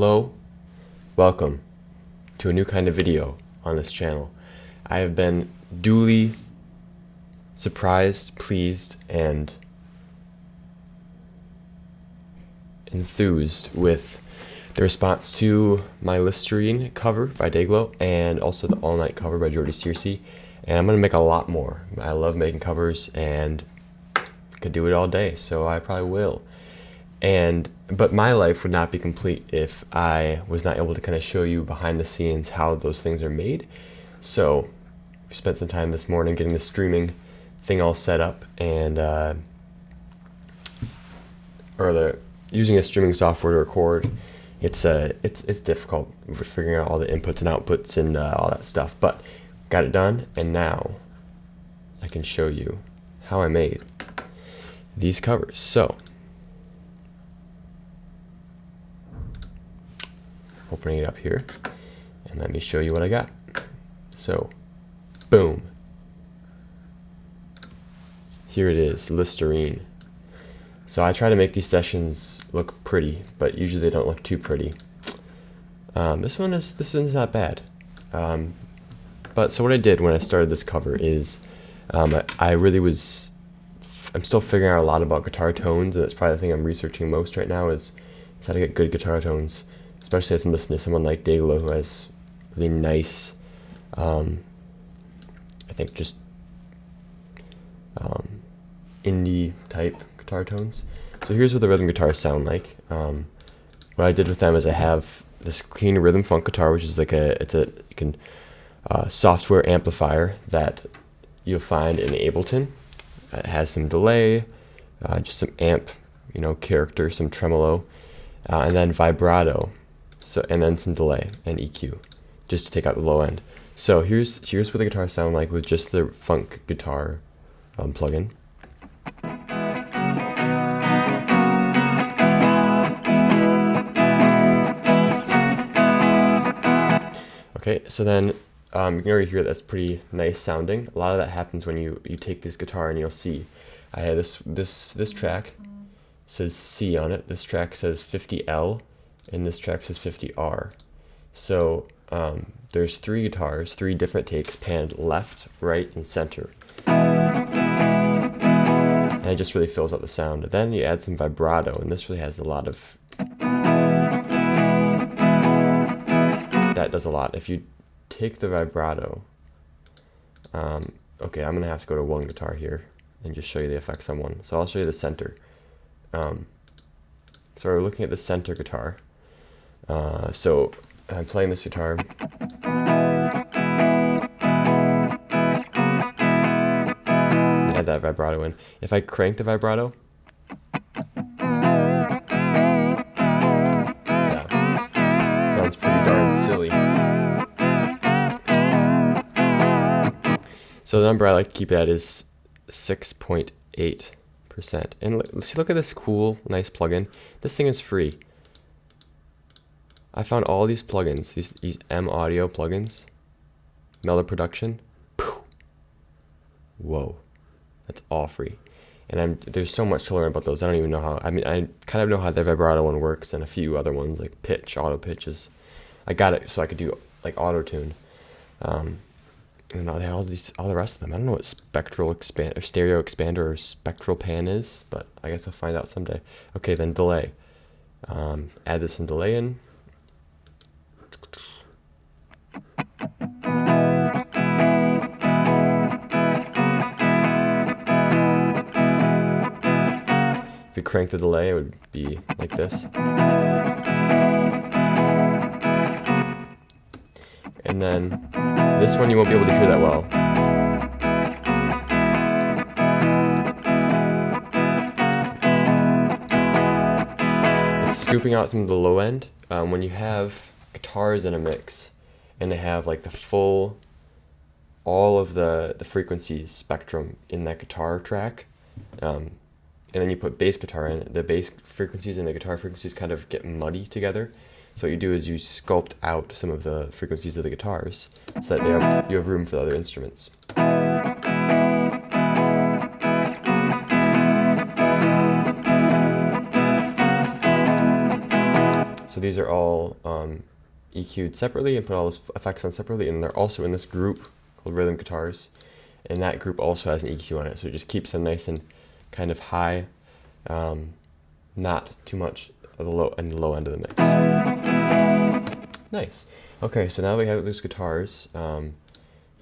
Hello, welcome to a new kind of video on this channel. I have been duly surprised, pleased, and enthused with the response to my Listerine cover by Dayglow and also the All Night cover by Jordy Searcy. And I'm going to make a lot more. I love making covers and could do it all day, so I probably will. But my life would not be complete if I was not able to kind of show you behind the scenes how those things are made. So we spent some time this morning getting the streaming thing all set up and using a streaming software to record. It's difficult. We're figuring out all the inputs and outputs and all that stuff, but got it done, and now I can show you how I made these covers. So opening it up here, and let me show you what I got. So, boom. Here it is, Listerine. So I try to make these sessions look pretty, but usually they don't look too pretty. This one's not bad. But so what I did when I started this cover is, I'm still figuring out a lot about guitar tones, and that's probably the thing I'm researching most right now is how to get good guitar tones. Especially as I'm listening to someone like Dayglow who has really nice, I think just indie type guitar tones. So here's what the rhythm guitars sound like. What I did with them is I have this clean rhythm funk guitar, which is like software amplifier that you'll find in Ableton. It has some delay, just some amp, character, some tremolo, and then vibrato. So, and then some delay and EQ, just to take out the low end. So here's what the guitars sound like with just the funk guitar plugin. Okay, so then you can already hear that's pretty nice sounding. A lot of that happens when you take this guitar, and you'll see I had this track says C on it. This track says 50L. And this track says 50R. So there's three guitars, three different takes, panned left, right, and center. And it just really fills out the sound. Then you add some vibrato, and this really has a lot of... That does a lot. If you take the vibrato... okay, I'm going to have to go to one guitar here and just show you the effects on one. So I'll show you the center. So we're looking at the center guitar. So I'm playing this guitar. Add that vibrato in. If I crank the vibrato, yeah, sounds pretty darn silly. So the number I like to keep it at is 6.8%. And look at this cool, nice plugin. This thing is free. I found all these plugins, these M Audio plugins, Mellow Production. Whoa, that's all free. And there's so much to learn about those. I don't even know how. I mean, I kind of know how the vibrato one works, and a few other ones like pitch, auto pitches. I got it so I could do like auto tune. And they had all the rest of them. I don't know what stereo expander or spectral pan is, but I guess I'll find out someday. Okay, then delay. Add this some delay in. If we crank the delay, it would be like this. And then this one you won't be able to hear that well. It's scooping out some of the low end. When you have guitars in a mix and they have like all of the frequencies spectrum in that guitar track, and then you put bass guitar in, the bass frequencies and the guitar frequencies kind of get muddy together. So what you do is you sculpt out some of the frequencies of the guitars so that you have room for the other instruments. So So these are all EQ'd separately and put all those effects on separately, and they're also in this group called rhythm guitars, and that group also has an EQ on it, so it just keeps them nice and kind of high, not too much of the low end of the mix. Nice. Okay, so now we have those guitars. You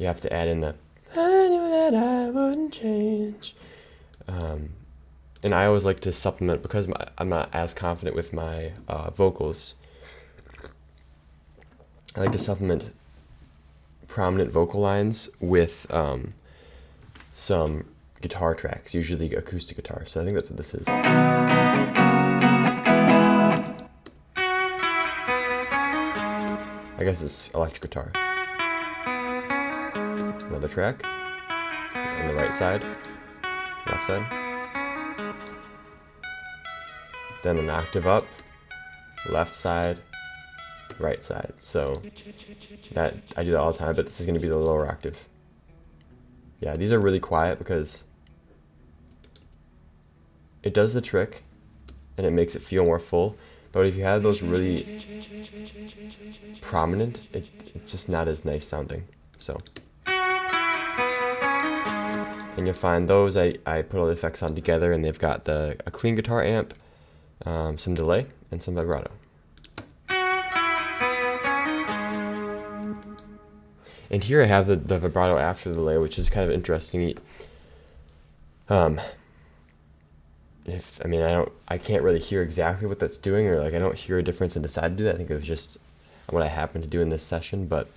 have to add in the I knew that I wouldn't change. And I always like to supplement, because I'm not as confident with my vocals. I like to supplement prominent vocal lines with some guitar tracks, usually acoustic guitar. So I think that's what this is. I guess it's electric guitar. Another track on the right side, left side. Then an octave up, left side, right side. So that I do that all the time, but this is going to be the lower octave. Yeah, these are really quiet because it does the trick and it makes it feel more full. But if you have those really prominent, it's just not as nice sounding. So, and you'll find those, I put all the effects on together, and they've got a clean guitar amp, some delay, and some vibrato. And here I have the vibrato after the delay, which is kind of interesting. I can't really hear exactly what that's doing, or like I don't hear a difference and decide to do that. I think it was just what I happened to do in this session. But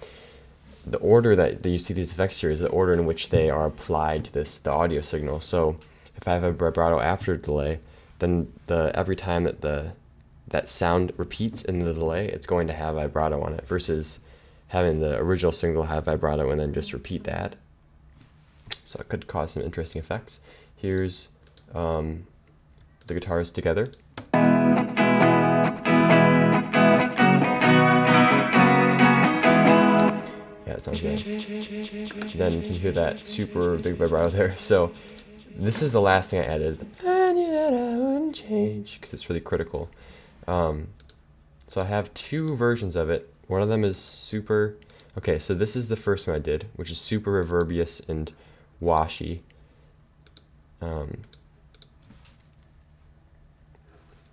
the order that you see these effects here is the order in which they are applied to the audio signal. So if I have a vibrato after delay, then every time that sound repeats in the delay, it's going to have vibrato on it, versus having the original signal have vibrato and then just repeat that. So it could cause some interesting effects. Here's the guitars together. Yeah, it sounds nice. Then you can hear that super big vibrato there. So this is the last thing I added. I knew that I wouldn't change, because it's really critical. So I have two versions of it. One of them is super... Okay, so this is the first one I did, which is super reverbious and washy.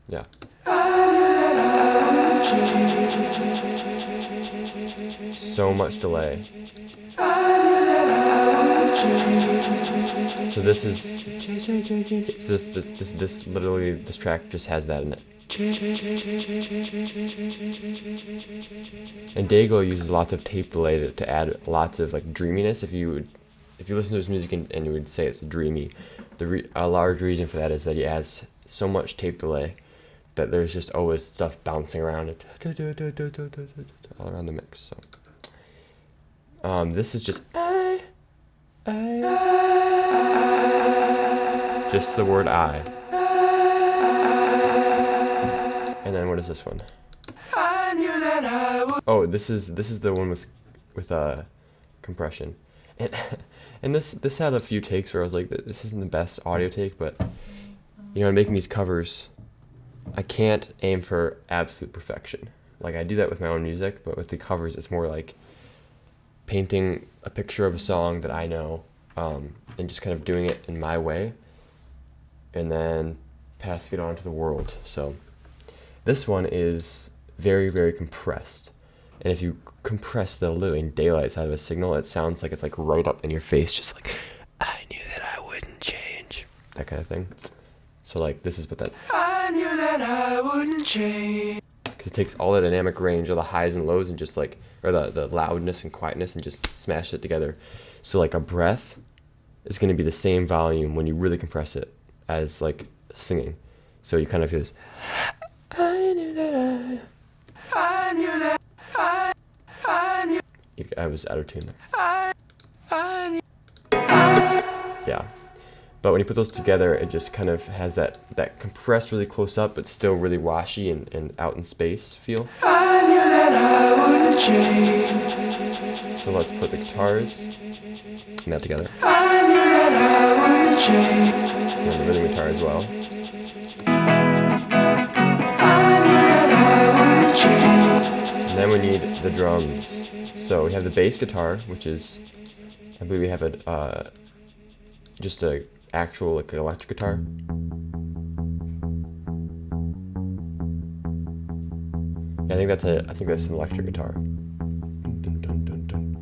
Yeah. So much delay. So this track just has that in it. And Dayglow uses lots of tape delay to add lots of like dreaminess. If you listen to his music and you would say it's dreamy, a large reason for that is that he adds so much tape delay that there's just always stuff bouncing around it, all around the mix. So this is just just the word I. And then what is this one? I knew that I would. Oh, this is the one with compression, and this had a few takes where I was like, this isn't the best audio take, but you know, making these covers, I can't aim for absolute perfection. Like I do that with my own music, but with the covers, it's more like painting a picture of a song that I know, and just kind of doing it in my way, and then passing it on to the world. So this one is very, very compressed. And if you compress the living daylights out of a signal, it sounds like it's like right up in your face, just like, I knew that I wouldn't change. That kind of thing. So like, this is what that... I knew that I wouldn't change. Because it takes all the dynamic range, all the highs and lows, and just like, or the loudness and quietness, and just smash it together. So like a breath is going to be the same volume when you really compress it as like singing. So you kind of hear this... I knew that I knew that I knew. I was out of tune there. I knew. Yeah. But when you put those together, it just kind of has that compressed really close up, but still really washy and out in space feel. I knew that I wouldn't change. So let's put the guitars and that together. I knew that I wouldn't change. And the rhythm guitar as well. then we need the drums. So we have the bass guitar, which is, I believe we have a just a actual like electric guitar. Yeah, I think that's an electric guitar. Dun, dun, dun, dun.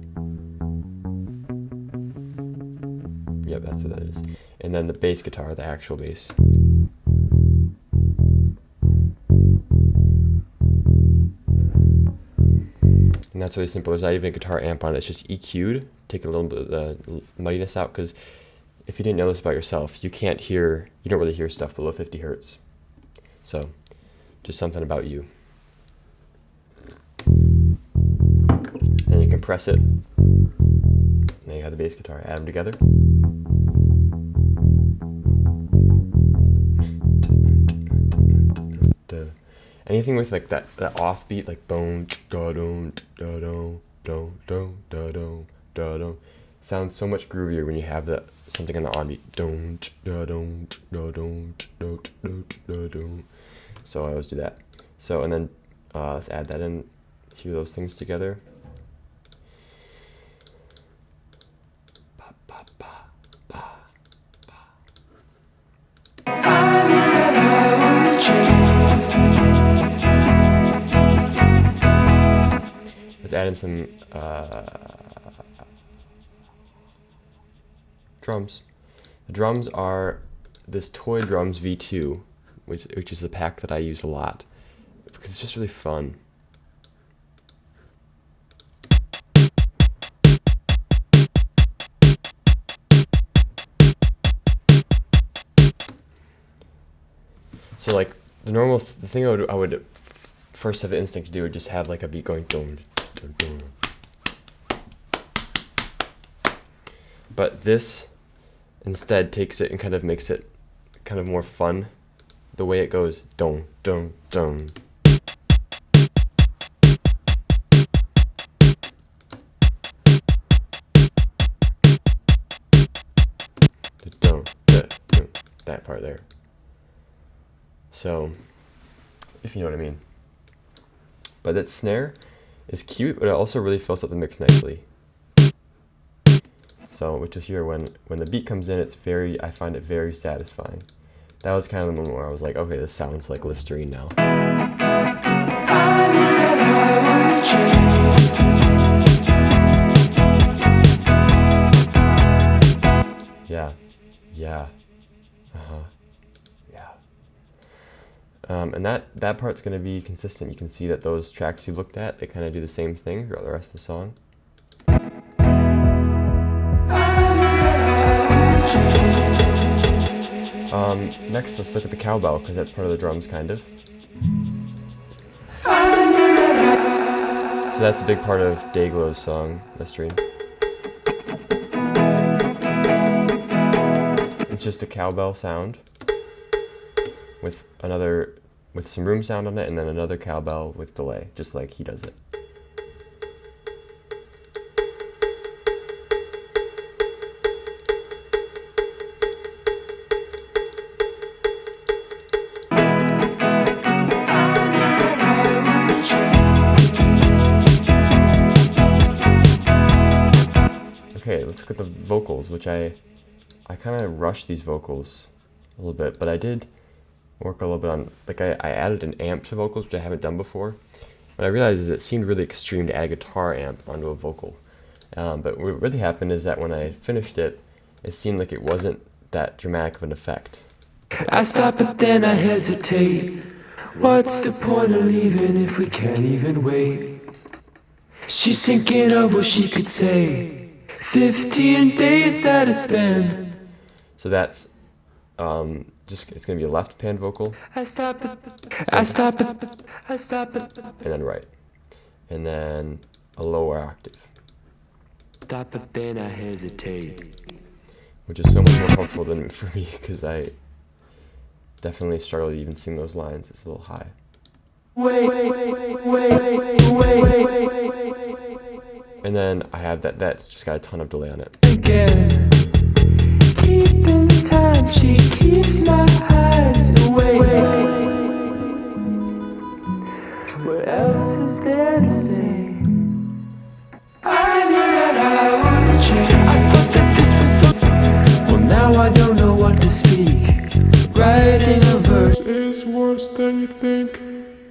Yep, that's what that is. And then the bass guitar, the actual bass. And that's really simple. There's not even a guitar amp on it. It's just EQ'd. Take a little bit of the muddiness out, because if you didn't know this about yourself, you don't really hear stuff below 50 hertz. So, just something about you. And you compress it. And then you have the bass guitar. Add them together. Anything with like that offbeat, like boom, da dum, da dum, da dum, da dum, da dum, sounds so much groovier when you have that something on the onbeat. Dum, da dum, da dum, da da dum. So I always do that. So and then let's add that in, two of those things together. Ba, ba, ba, ba, ba. Let's add in some drums. The drums are this Toy Drums V2, which is the pack that I use a lot because it's just really fun. So like the thing I would first have the instinct to do would just have like a beat going dum, dum, dum. But this instead takes it and kind of makes it kind of more fun. The way it goes dum dum dum. That part there. So, if you know what I mean. But that snare is cute, but it also really fills up the mix nicely. So, what you'll hear when the beat comes in, I find it very satisfying. That was kind of the moment where I was like, okay, this sounds like Listerine now. Yeah. Yeah. Uh-huh. Yeah. And that part's going to be consistent. You can see that those tracks you looked at, they kind of do the same thing throughout the rest of the song. Next, let's look at the cowbell, because that's part of the drums, kind of. So that's a big part of Dayglow's song, Listerine. It's just a cowbell sound with some room sound on it, and then another cowbell with delay, just like he does it. Okay, let's look at the vocals, which I kind of rushed these vocals a little bit, but I did work a little bit on, like I added an amp to vocals, which I haven't done before. What I realized is it seemed really extreme to add a guitar amp onto a vocal. But what really happened is that when I finished it, it seemed like it wasn't that dramatic of an effect. I stop but then I hesitate. What's the point of leaving if we can't even wait? She's thinking of what she could say. 15 days that I spend. So that's it's gonna be a left pan vocal. I stop it. And then right. And then a lower octave. Stop but then I hesitate. Which is so much more comfortable than for me, because I definitely struggle to even sing those lines. It's a little high. And then I have that's just got a ton of delay on it. Keeping time, she keeps my eyes away. What else is there to say?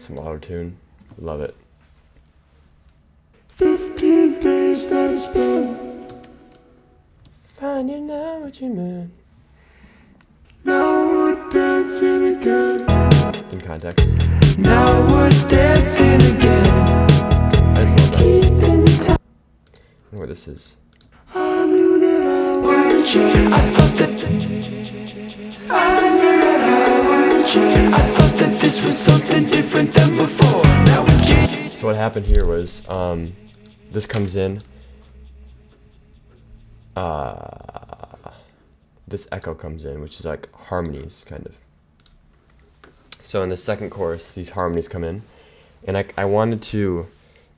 Some auto-tune. Love it. 15 days that I spent Finding out what you meant. Now we're dancing again. In context. Now we're dancing again. I just love that. I don't know where this is. I knew that I would change. I thought that I thought that this was something different than before. Now we're changing. So what happened here was, this comes in, this echo comes in, which is like harmonies, kind of. So in the second chorus, these harmonies come in, and I wanted to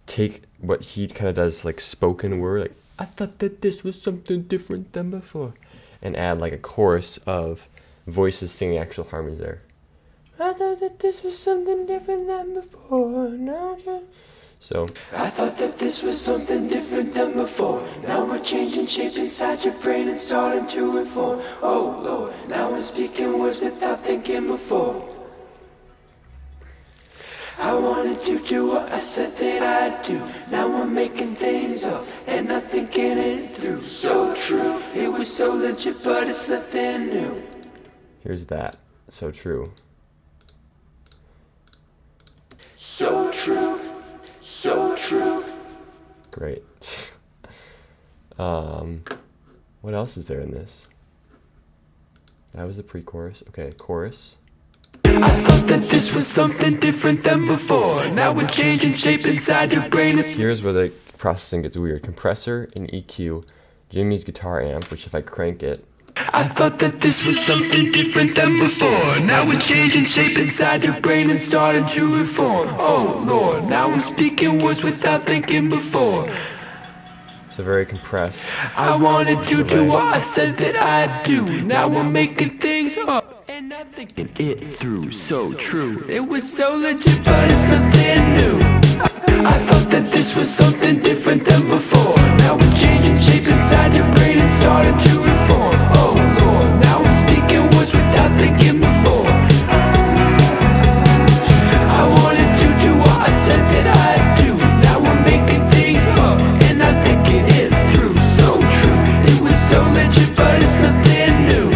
take what he kind of does, like spoken word, like, I thought that this was something different than before, and add like a chorus of voices singing actual harmonies there. I thought that this was something different than before, now just... So, I thought that this was something different than before. Now we're changing shape inside your brain and starting to reform. Oh Lord, now we're speaking words without thinking before. I wanted to do what I said that I'd do. Now I'm making things up and not thinking it through. So true, it was so legit, but it's nothing new. here's that. So true. So true, so true. Great. What else is there in this? That was the pre-chorus. Okay, chorus. I thought that this was something different than before. Now we're changing shape inside your brain. Here's where the processing gets weird. Compressor and EQ, Jimmy's guitar amp, which if I crank it, I thought that this was something different than before. Now we're changing shape inside your brain and starting to reform. Oh Lord, now we're speaking words without thinking before. so very compressed. I wanted to do what I said that I'd do. Now we're making things up and not thinking it through. So true, it was so legit, but it's nothing new. I thought that this was something different than before. Now we're changing shape inside your brain and starting to reform. Oh Lord, now we're speaking words without thinking before. I wanted to do what I said that I'd do. Now we're making things up and not thinking it through. So true, it was so legit, but it's nothing new.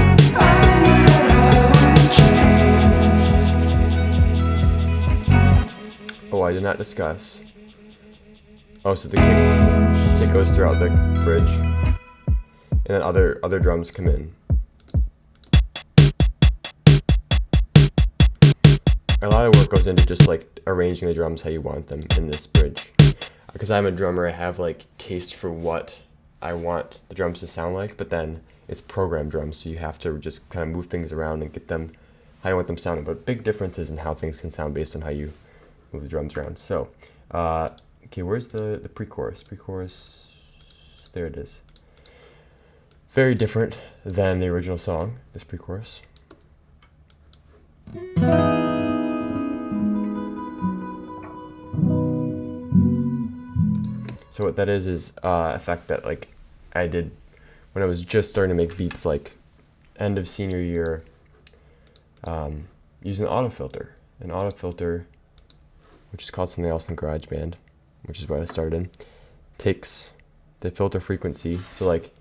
Oh, I did not discuss. Oh, so the kick goes throughout the bridge, and then other drums come in. A lot of work goes into just like arranging the drums how you want them in this bridge. Because I'm a drummer, I have like taste for what I want the drums to sound like, but then it's programmed drums, so you have to just kind of move things around and get them how you want them sounding. But big differences in how things can sound based on how you move the drums around. So, okay, where's the pre-chorus? Pre-chorus, there it is. Very different than the original song, this pre-chorus. So what that is effect that like I did when I was just starting to make beats, like end of senior year, using an auto filter. An auto filter, which is called something else in GarageBand, which is what I started in, takes the filter frequency. So like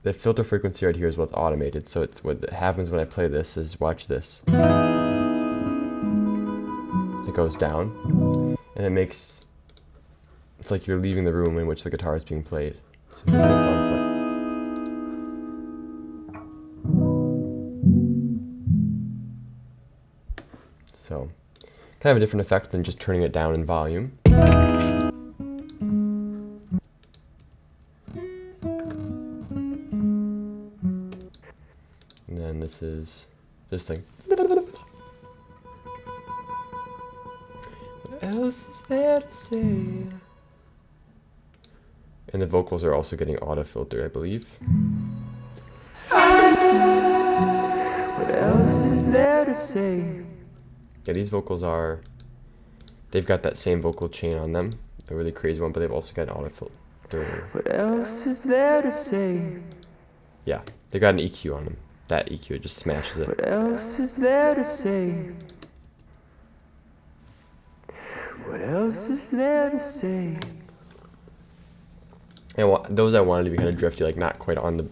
the filter frequency right here is what's automated. So it's what happens when I play this is, watch this. It goes down, and it makes, it's like you're leaving the room in which the guitar is being played. So here's what it sounds like. So, kind of a different effect than just turning it down in volume. And then this is this thing. What else is there to say? And the vocals are also getting auto filtered, I believe. What else is there to say? Yeah, these vocals are, they've got that same vocal chain on them, a really crazy one, but they've also got an auto filter. What else is there to say? Yeah, they got an EQ on them. That EQ, it just smashes it. What else is there to say? What else is there to say? And those I wanted to be kind of drifty, like not quite on the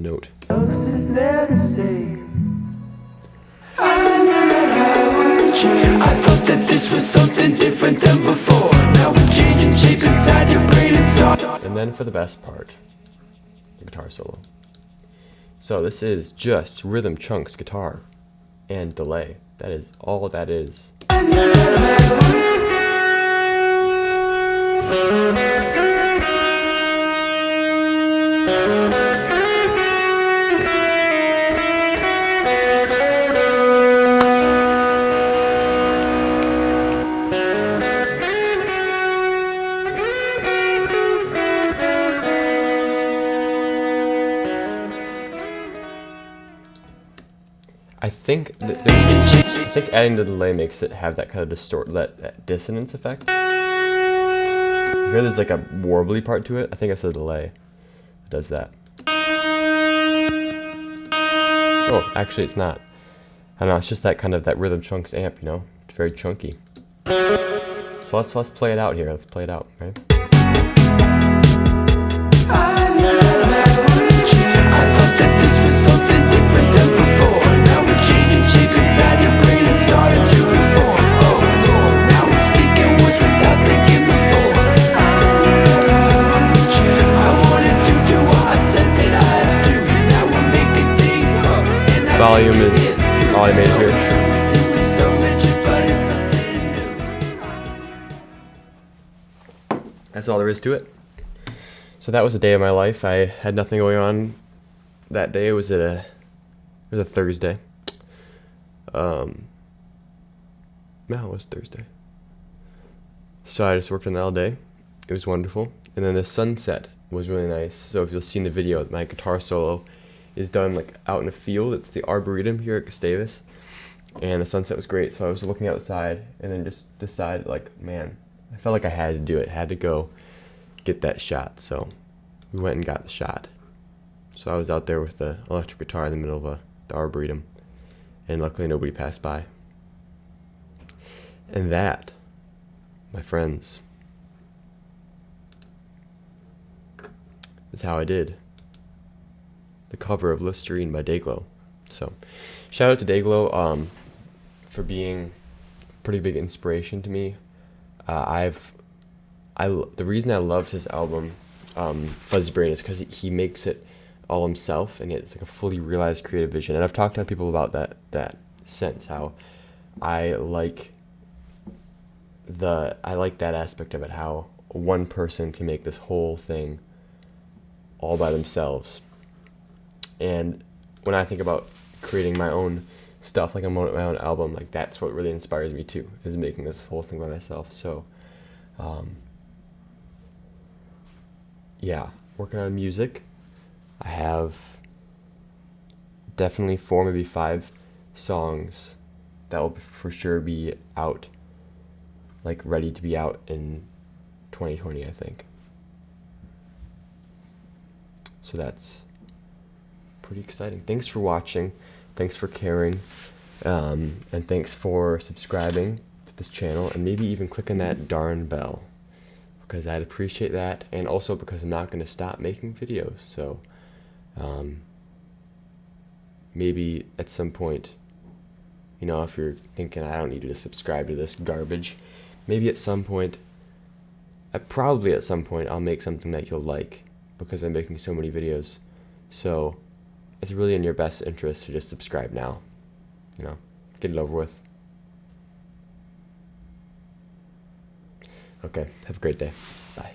note. What else is there to say? I thought that this was something different than before. Now we're changing shape inside your brain and start. And then for the best part, the guitar solo. So this is just rhythm, chunks, guitar, and delay. That is all that is. I think adding the delay makes it have that kind of that dissonance effect. You hear there's like a warbly part to it. I think it's the delay that does that. Oh, actually it's not. I don't know, it's just that kind of that rhythm chunks amp, you know? It's very chunky. So let's play it out here. Let's play it out, right? Volume is all I made here. That's all there is to it. So that was a day of my life. I had nothing going on that day. It was a Thursday. No, it was Thursday. So I just worked on that all day. It was wonderful. And then the sunset was really nice. So if you'll see in the video, my guitar solo is done like out in a field. It's the Arboretum here at Gustavus, and the sunset was great. So I was looking outside and then just decided, like, man, I felt like I had to do it, had to go get that shot. So we went and got the shot. So I was out there with the electric guitar in the middle of the Arboretum, and luckily nobody passed by. And that, my friends, is how I did the cover of Listerine by Dayglow. So shout out to Dayglow for being a pretty big inspiration to me. The reason I loved his album Fuzzy Brain is because he makes it all himself, and it's like a fully realized creative vision. And I've talked to people about that sense, how I like that aspect of it, how one person can make this whole thing all by themselves. And when I think about creating my own stuff, like my own album, like that's what really inspires me too, is making this whole thing by myself. So yeah, working on music. I have definitely 4, maybe 5 songs that will for sure be out, like ready to be out in 2020, I think. So that's pretty exciting. Thanks for watching, thanks for caring, and thanks for subscribing to this channel, and maybe even clicking that darn bell, because I'd appreciate that, and also because I'm not going to stop making videos. So maybe at some point, you know, if you're thinking I don't need you to subscribe to this garbage, maybe at some point, probably at some point, I'll make something that you'll like, because I'm making so many videos. So it's really in your best interest to just subscribe now, you know, get it over with. Okay, have a great day. Bye.